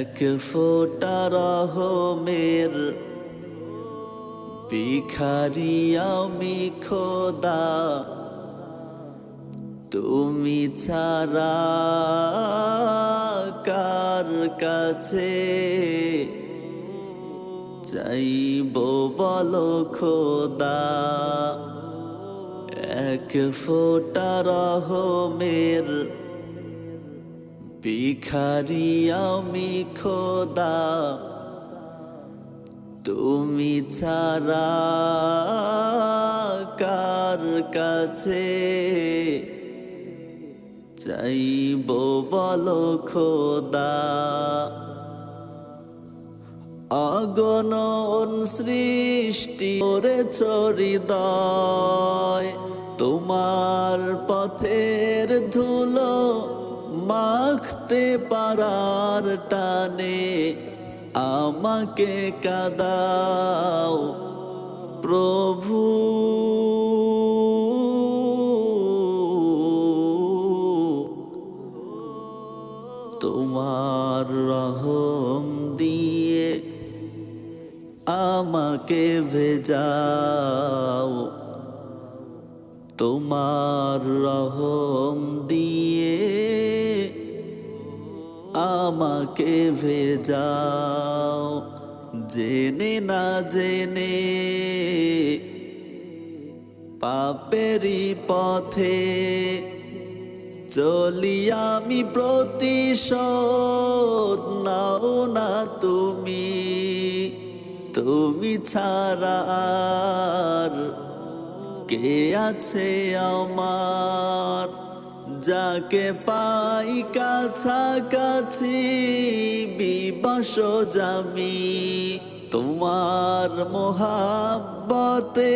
এক ফোঁটা রহমের ভিখারি আমি খোদা, তুমি ছাড়া কার কাছে চাইব বলো খোদা। এক ফোঁটা রহমের ভিখারি আমি খোদা, তুমি ছাড়া কার কাছে চাইব বলো খোদা। অগণন সৃষ্টি করেছ হৃদয়, তোমার পথের ধুলো মাখতে পারার টানে আমাকে কাদাও প্রভু। তোমার রহম দিয়ে আমাকে ভেজাও, তোমার রহম দিয়ে আমাকে ভেজাও। জেনে না জেনে পাপেরই পথে চলি আমি, প্রতিশোধ নাও না তুমি। তুমি ছাড়া আর কে আছে আমার, যাকে পাই কাছাকাছি বিবশ জামি। তোমার মোহাব্বতে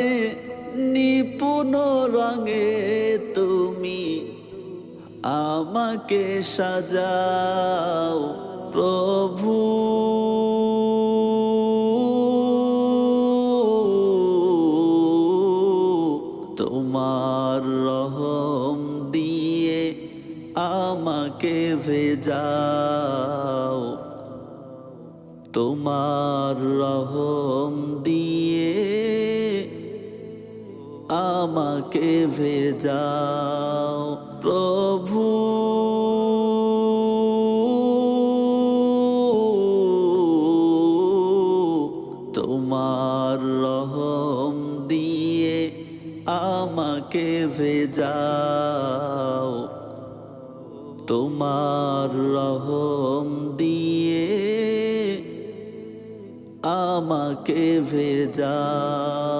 নিপুণ রঙে তুমি আমাকে সাজাও প্রভু। তোমার রহম দিয়ে আমাকে ভেজাও, তোমার রহম দিয়ে আমাকে ভেজাও প্রভু। তোমার রহম দিয়ে আমাকে ভেজাও, তোমার রহম দিয়ে আমাকে ভেজাও।